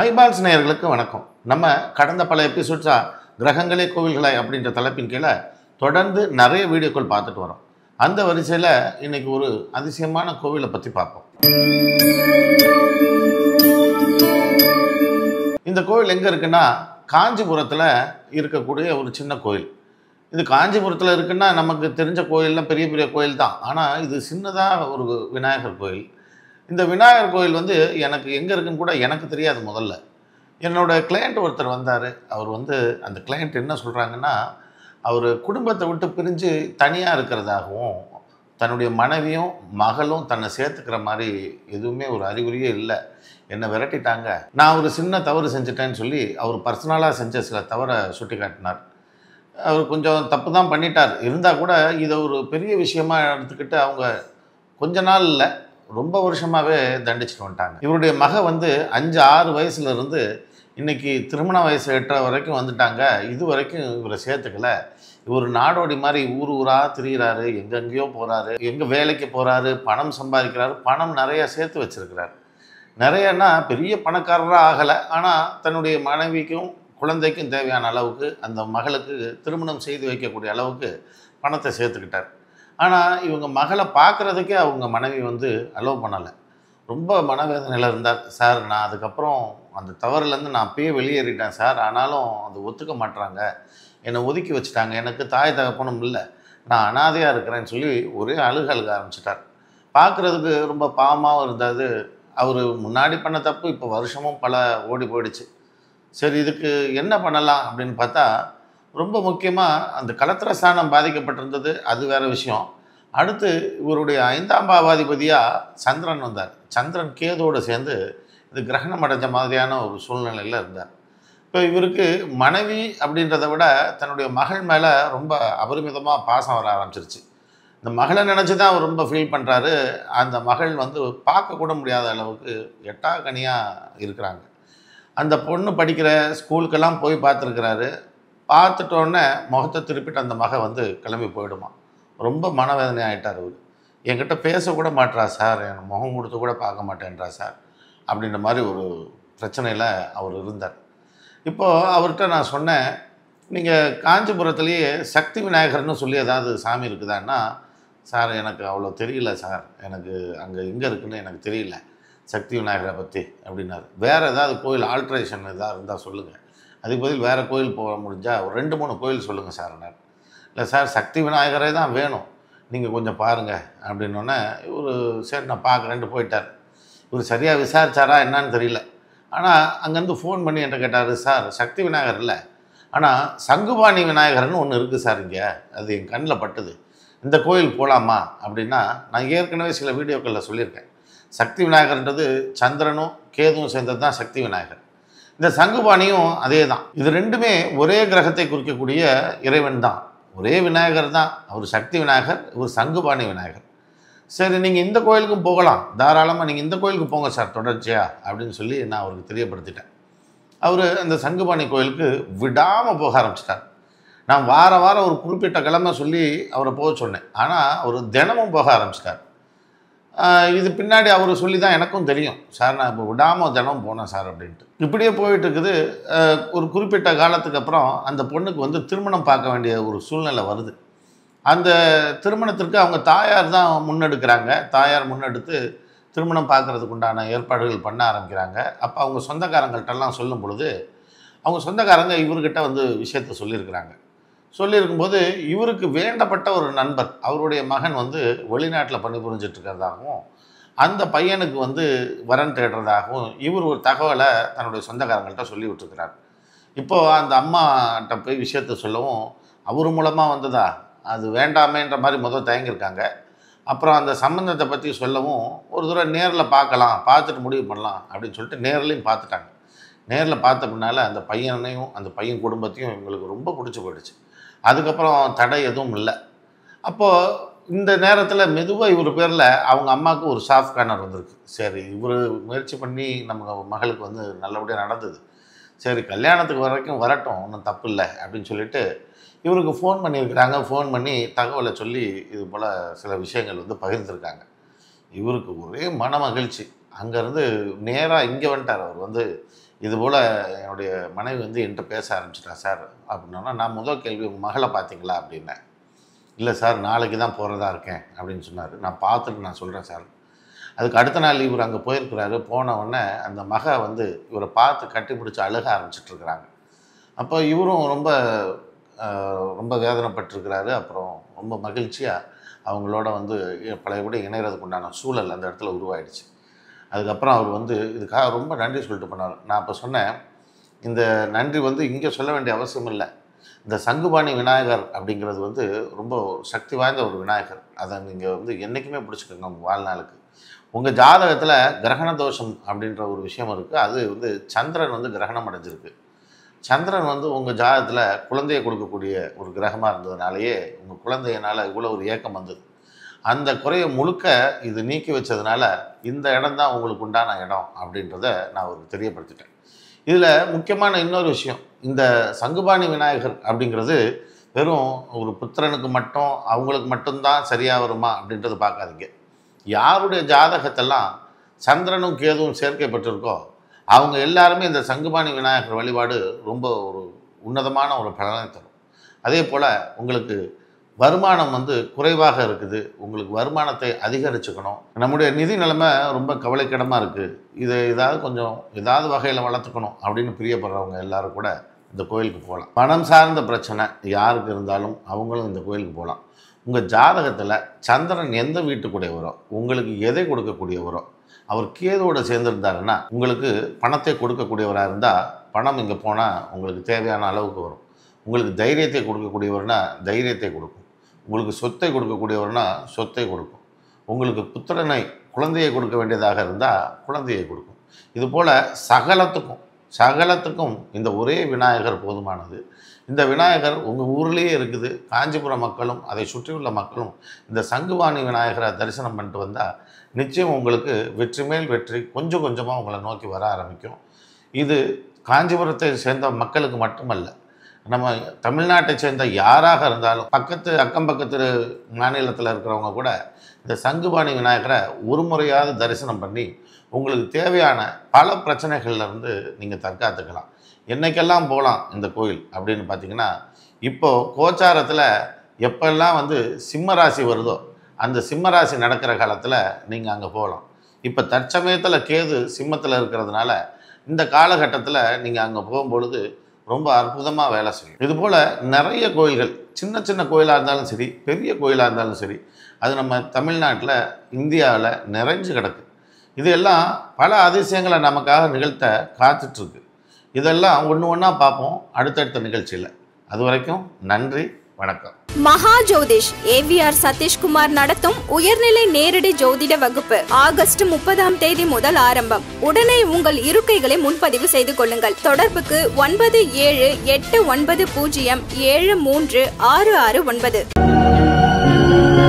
Eyeballs நேயர்களுக்கு வணக்கம். நம்ம கடந்த பல எபிசோட்ஸா கிரகங்களே கோவில்களை அப்படின்ற தலைப்பின் கீழே தொடர்ந்து நிறைய வீடியோக்கள் பார்த்துட்டு வரோம். அந்த வரிசையில் இன்னைக்கு ஒரு அதிசயமான கோவிலை பற்றி பார்ப்போம். இந்த கோவில் எங்கே இருக்குன்னா காஞ்சிபுரத்தில் இருக்கக்கூடிய ஒரு சின்ன கோயில். இது காஞ்சிபுரத்தில் இருக்குன்னா நமக்கு தெரிஞ்ச கோயில்லாம் பெரிய பெரிய கோயில் தான். ஆனால் இது சின்னதாக ஒரு விநாயகர் கோயில். இந்த விநாயகர் கோயில் எனக்கு எங்கே இருக்குன்னு கூட எனக்கு தெரியாது. முதல்ல என்னோடய கிளையண்ட் ஒருத்தர் வந்தார். அவர் அந்த கிளையண்ட் என்ன சொல்கிறாங்கன்னா, அவர் குடும்பத்தை விட்டு பிரிஞ்சு தனியாக இருக்கிறதாகவும், தன்னுடைய மனைவியும் மகளும் தன்னை சேர்த்துக்கிற மாதிரி எதுவுமே ஒரு அறிகுறியே இல்லை, என்னை விரட்டிட்டாங்க, நான் ஒரு சின்ன தவறு செஞ்சுட்டேன்னு சொல்லி அவர் பர்சனலாக செஞ்ச சில தவறை சுட்டி காட்டினார். அவர் கொஞ்சம் தப்பு தான் பண்ணிட்டார். இருந்தால் கூட இதை ஒரு பெரிய விஷயமாக எடுத்துக்கிட்டு அவங்க கொஞ்ச நாள் இல்லை, ரொம்ப வருஷமாகவே தண்டிச்சுட்டு வந்துட்டாங்க. இவருடைய மக 5-6 வயசுலேருந்து இன்றைக்கி திருமண வயசு எட்டுற வரைக்கும் வந்துட்டாங்க. இது வரைக்கும் இவரை சேர்த்துக்கலை. இவர் நாடோடி மாதிரி ஊர் ஊராக திரிகிறாரு, எங்கெங்கேயோ போகிறாரு, எங்கே வேலைக்கு போகிறாரு, பணம் சம்பாதிக்கிறாரு, பணம் நிறையா சேர்த்து வச்சுருக்கிறார். நிறையன்னா பெரிய பணக்காரராக ஆகலை, ஆனால் தன்னுடைய மனைவிக்கும் குழந்தைக்கும் தேவையான அளவுக்கு அந்த மகளுக்கு திருமணம் செய்து வைக்கக்கூடிய அளவுக்கு பணத்தை சேர்த்துக்கிட்டார். ஆனால் இவங்க மகளை பார்க்குறதுக்கே அவங்க மனைவி அலோவ் பண்ணலை. ரொம்ப மனவேதனையில் இருந்தார். சார், நான் அதுக்கப்புறம் அந்த தவறுலேருந்து நான் அப்பயே வெளியேறிட்டேன் சார், ஆனாலும் அது ஒத்துக்க மாட்டுறாங்க, என்னை ஒதுக்கி வச்சுட்டாங்க, எனக்கு தாய் தகப்பனும் இல்லை, நான் அனாதையாக இருக்கிறேன்னு சொல்லி ஒரே அழுக ஆரம்பிச்சிட்டார். பார்க்குறதுக்கு ரொம்ப பாவமாகவும் இருந்தது. அவர் முன்னாடி பண்ண தப்பு இப்போ வருஷமும் பல ஓடி போயிடுச்சு. சரி, இதுக்கு என்ன பண்ணலாம் அப்படின்னு பார்த்தா, ரொம்ப முக்கியமாக அந்த கலத்திர ஸ்தானம் பாதிக்கப்பட்டிருந்தது, அது வேறு விஷயம். அடுத்து இவருடைய 5ஆம் பாவாதிபதியாக சந்திரன் வந்தார். சந்திரன் கேதுவோடு சேர்ந்து இது கிரகணம் அடைஞ்ச மாதிரியான ஒரு சூழ்நிலையில் இருந்தார். இப்போ இவருக்கு மனைவி அப்படின்றத விட தன்னுடைய மகள் மேலே ரொம்ப அபரிமிதமாக பாசம் வர ஆரம்பிச்சிருச்சு. இந்த மகளை நினச்சி தான் அவர் ரொம்ப ஃபீல் பண்ணுறாரு. அந்த மகள் பார்க்கக்கூட முடியாத அளவுக்கு எட்டாக்கனியாக இருக்கிறாங்க. அந்த பொண்ணு படிக்கிற ஸ்கூலுக்கெல்லாம் போய் பார்த்துருக்கிறாரு. பார்த்துட்டோன்னே முகத்தை திருப்பிட்டு அந்த மக கிளம்பி போயிடுமா. ரொம்ப மனவேதனை ஆகிட்டார் அவர். என்கிட்ட பேசக்கூட மாட்டா சார், என் முகம் கொடுத்து கூட பார்க்க மாட்டேன்றா சார் அப்படின்ற மாதிரி ஒரு பிரச்சனையில் அவர் இருந்தார். இப்போது அவர்கிட்ட நான் சொன்னேன், நீங்கள் காஞ்சிபுரத்துலேயே சக்தி விநாயகர்னு சொல்லி ஏதாவது சாமி இருக்குதான்னா, சார் எனக்கு அவ்வளோ தெரியல சார், எனக்கு அங்கே எங்கே இருக்குதுன்னு எனக்கு தெரியல சக்தி விநாயகரை பற்றி அப்படின்னாரு. வேறு ஏதாவது கோயில் ஆல்ட்ரேஷன் எதாவது இருந்தால் சொல்லுங்கள், அதுக்கு பதில் வேறு கோயில் போக முடிஞ்சால் ஒரு 2-3 கோயில் சொல்லுங்கள் சார்னார். இல்லை சார், சக்தி விநாயகரே தான் வேணும், நீங்கள் கொஞ்சம் பாருங்கள் அப்படின்னோடனே இவர் சரி நான் பார்க்குறேன்ட்டு போயிட்டார். இவர் சரியாக விசாரிச்சாரா என்னான்னு தெரியல. ஆனால் அங்கேருந்து ஃபோன் பண்ணி என்கிட்ட கேட்டார், சார் சக்தி விநாயகர் இல்லை, ஆனால் சங்குபாணி விநாயகர்னு ஒன்று இருக்குது சார், இங்கே அது என் கண்ணில் பட்டுது, இந்த கோயில் போகலாமா அப்படின்னா, நான் ஏற்கனவே சில வீடியோக்களில் சொல்லியிருக்கேன், சக்தி விநாயகர்ன்றது சந்திரனும் கேதுவும் சேர்ந்தது தான் சக்தி விநாயகர். இந்த சங்குபாணியும் அதே தான். இது ரெண்டுமே ஒரே கிரகத்தை குறிக்கக்கூடிய இறைவன் தான், ஒரே விநாயகர் தான். அவர் சக்தி விநாயகர், இவர் சங்குபாணி விநாயகர். சரி, நீங்கள் இந்த கோயிலுக்கும் போகலாம், தாராளமாக நீங்கள் இந்த கோயிலுக்கு போங்க சார் தொடர்ச்சியா அப்படின்னு சொல்லி நான் அவருக்கு தெரியப்படுத்திட்டேன். அவர் அந்த சங்குபாணி கோயிலுக்கு விடாமல் போக ஆரம்பிச்சிட்டார். நான் வாரம் ஒரு குறிப்பிட்ட கிழமை சொல்லி அவரை போக சொன்னேன். ஆனால் அவர் தினமும் போக ஆரம்பிச்சிட்டார். இது பின்னாடி அவர் சொல்லி தான் எனக்கும் தெரியும், சார் நான் இப்போ விடாமல் தினம் போனேன் சார் அப்படின்ட்டு. இப்படியே போயிட்டு இருக்குது. ஒரு குறிப்பிட்ட காலத்துக்கு அப்புறம் அந்த பொண்ணுக்கு திருமணம் பார்க்க வேண்டிய ஒரு சூழ்நிலை வருது. அந்த திருமணத்திற்கு அவங்க தாயார் தான் முன்னெடுக்கிறாங்க. தாயார் முன்னெடுத்து திருமணம் பார்க்குறதுக்கு உண்டான ஏற்பாடுகள் பண்ண ஆரம்பிக்கிறாங்க. அப்போ அவங்க சொந்தக்காரங்கள்ட்டெல்லாம் சொல்லும் பொழுது, அவங்க சொந்தக்காரங்க இவர்கிட்ட விஷயத்த சொல்லியிருக்கிறாங்க. சொல்லியிருக்கும்போது இவருக்கு வேண்டப்பட்ட ஒரு நண்பர், அவருடைய மகன் வெளிநாட்டில் பணிபுரிஞ்சிட்ருக்கிறதாகவும், அந்த பையனுக்கு வரன் தேடுறதாகவும் இவர் ஒரு தகவலை தன்னுடைய சொந்தக்காரங்கள்ட்ட சொல்லி விட்டுருக்கிறார். இப்போது அந்த அம்மாட்ட போய் விஷயத்த சொல்லவும், அவர் மூலமாக வந்ததா, அது வேண்டாமேன்ற மாதிரி தயங்கியிருக்காங்க. அப்புறம் அந்த சம்பந்தத்தை பற்றி சொல்லவும், ஒரு தடவை நேரில் பார்க்கலாம், பார்த்துட்டு முடிவு பண்ணலாம் அப்படின்னு சொல்லிட்டு நேர்லையும் பார்த்துட்டாங்க. நேரில் பார்த்த பின்னால் அந்த பையனையும் அந்த பையன் குடும்பத்தையும் இவங்களுக்கு ரொம்ப பிடிச்சி போயிடுச்சு. அதுக்கப்புறம் தடை எதுவும் இல்லை. அப்போது இந்த நேரத்தில் மெதுவாக இவர் பேரில் அவங்க அம்மாவுக்கு ஒரு சாஃப்ட் கார்னர் வந்திருக்கு. சரி, இவர் முயற்சி பண்ணி நம்ம மகளுக்கு நல்லபடியாக நடந்தது, சரி கல்யாணத்துக்கு வரைக்கும் வரட்டும், ஒன்றும் தப்பு இல்லை அப்படின்னு சொல்லிட்டு இவருக்கு ஃபோன் பண்ணியிருக்கிறாங்க. ஃபோன் பண்ணி தகவலை சொல்லி இது போல் சில விஷயங்கள் பகிர்ந்துருக்காங்க. இவருக்கு ஒரே மன மகிழ்ச்சி. அங்கேருந்து நேராக இங்கே வந்துட்டார். அவர் இதுபோல் என்னுடைய மனைவி வந்து என்கிட்ட பேச ஆரம்பிச்சிட்டா சார் அப்படின்னா, நான் முதல் கேள்வி உங்கள் மகளை பார்த்தீங்களா அப்படின்னேன். இல்லை சார் நாளைக்கு தான் போகிறதா இருக்கேன் அப்படின்னு சொன்னார். நான் பார்த்துட்டு நான் சொல்கிறேன் சார். அதுக்கு அடுத்த நாள் இவர் அங்கே போயிருக்கிறாரு. போன உடனே அந்த மக வந்து இவரை பார்த்து கட்டி பிடிச்சி அழுக ஆரம்பிச்சிட்ருக்குறாங்க. அப்போ இவரும் ரொம்ப வேதனைப்பட்டிருக்கிறாரு. அப்புறம் ரொம்ப மகிழ்ச்சியாக அவங்களோட வந்து பழையபடி இணைகிறதுக்கு உண்டான சூழல் அந்த இடத்துல உருவாயிடுச்சு. அதுக்கப்புறம் அவர் வந்து இதுக்காக ரொம்ப நன்றி சொல்லிட்டு போனார். நான் அப்போ சொன்னேன், இந்த நன்றி வந்து இங்கே சொல்ல வேண்டிய அவசியம் இல்லை. இந்த சங்குபாணி விநாயகர் அப்படிங்கிறது வந்து ரொம்ப சக்தி வாய்ந்த ஒரு விநாயகர். அதை நீங்கள் வந்து என்றைக்குமே பிடிச்சிக்கோங்க உங்கள் வாழ்நாளுக்கு. உங்கள் ஜாதகத்தில் கிரகண தோஷம் அப்படின்ற ஒரு விஷயம் இருக்குது. அது வந்து சந்திரன் வந்து கிரகணம் அடைஞ்சிருக்கு. சந்திரன் வந்து உங்கள் ஜாதகத்தில் குழந்தையை கொடுக்கக்கூடிய ஒரு கிரகமாக இருந்ததுனாலேயே உங்கள் குழந்தையினால் இவ்வளோ ஒரு ஏக்கம் வந்தது. அந்த குறையை முழுக்க இது நீக்கி வச்சதுனால இந்த இடம் தான் உங்களுக்கு உண்டான இடம் அப்படின்றத நான் அவருக்கு தெரியப்படுத்திட்டேன். இதில் முக்கியமான இன்னொரு விஷயம், இந்த சங்குபாணி விநாயகர் அப்படிங்கிறது வெறும் ஒரு புத்திரனுக்கு மட்டும் அவங்களுக்கு மட்டும்தான் சரியாக வருமா அப்படின்றது பார்க்காதீங்க. யாருடைய ஜாதகத்தெல்லாம் சந்திரனும் கேதுவும் சேர்க்கப்பட்டிருக்கோ அவங்க எல்லாருமே இந்த சங்குபாணி விநாயகர் வழிபாடு ரொம்ப ஒரு உன்னதமான ஒரு பலனை தரும். அதே போல் உங்களுக்கு வருமானம் வந்து குறைவாக இருக்குது, உங்களுக்கு வருமானத்தை அதிகரிச்சுக்கணும், நம்முடைய நிதி நிலைமை ரொம்ப கவலைக்கிடமாக இருக்குது, இதை ஏதாவது வகையில் வளர்த்துக்கணும் அப்படின்னு பிரியப்படுறவங்க எல்லாரும் கூட இந்த கோயிலுக்கு போகலாம். பணம் சார்ந்த பிரச்சனை யாருக்கு இருந்தாலும் அவங்களும் இந்த கோயிலுக்கு போகலாம். உங்கள் ஜாதகத்தில் சந்திரன் எந்த வீட்டுக்குடையவரோ, உங்களுக்கு எதை கொடுக்கக்கூடியவரோ, அவர் கேதுவோடு சேர்ந்துருந்தாருன்னா உங்களுக்கு பணத்தை கொடுக்கக்கூடியவராக இருந்தால் பணம் இங்கே போனால் உங்களுக்கு தேவையான அளவுக்கு வரும். உங்களுக்கு தைரியத்தை கொடுக்கக்கூடியவர்னா தைரியத்தை கொடுக்கும். உங்களுக்கு சொத்தை கொடுக்கக்கூடியவர்னா சொத்தை கொடுக்கும். உங்களுக்கு புத்திரனை குழந்தையை கொடுக்க வேண்டியதாக இருந்தால் குழந்தையை கொடுக்கும். இதுபோல் சகலத்துக்கும் இந்த ஒரே விநாயகர் போதுமானது. இந்த விநாயகர் உங்கள் ஊர்லேயே இருக்குது. காஞ்சிபுரம் மக்களும் அதை சுற்றியுள்ள மக்களும் இந்த சங்குபாணி விநாயகரை தரிசனம் பண்ணிட்டு வந்தால் நிச்சயம் உங்களுக்கு வெற்றி மேல் வெற்றி கொஞ்சம் கொஞ்சமாக உங்களை நோக்கி வர ஆரம்பிக்கும். இது காஞ்சிபுரத்தை சேர்ந்த மக்களுக்கு மட்டுமல்ல, நம்ம தமிழ்நாட்டை சேர்ந்த யாராக இருந்தாலும் அக்கம் பக்கத்து மாநிலத்தில் இருக்கிறவங்க கூட இந்த சங்குபாணி விநாயகரை ஒரு முறையாவது தரிசனம் பண்ணி உங்களுக்கு தேவையான பல பிரச்சனைகள்லேருந்து நீங்கள் தற்காத்துக்கலாம். என்றைக்கெல்லாம் போகலாம் இந்த கோயில் அப்படின்னு பார்த்தீங்கன்னா, இப்போது கோச்சாரத்தில் எப்பெல்லாம் வந்து சிம்ம ராசி வருதோ அந்த சிம்ம ராசி நடக்கிற காலத்தில் நீங்கள் அங்கே போகலாம். இப்போ தற்சமயத்தில் கேது சிம்மத்தில் இருக்கிறதுனால இந்த காலகட்டத்தில் நீங்கள் அங்கே போகும்பொழுது ரொம்ப அற்புதமாக வேலை செய்யும். இதுபோல் நிறைய கோயில்கள் சின்ன சின்ன கோயிலாக இருந்தாலும் சரி, பெரிய கோயிலாக இருந்தாலும் சரி, அது நம்ம தமிழ்நாட்டில் இந்தியாவில் நிறைஞ்சு கிடக்கு. இதெல்லாம் பல அதிசயங்களை நமக்காக நிகழ்த்த காத்துட்ருக்கு. இதெல்லாம் ஒன்று ஒன்றா பார்ப்போம் அடுத்தடுத்த நிகழ்ச்சியில். அது வரைக்கும் நன்றி, வணக்கம். மகா ஜோதிஷ் AVR சதீஷ்குமார் நடத்தும் உயர்நிலை நேரடி ஜோதிட வகுப்பு ஆகஸ்ட் 30 முதல் ஆரம்பம். உடனே உங்கள் இருக்கைகளை முன்பதிவு செய்து கொள்ளுங்கள். தொடர்புக்கு 9789073669.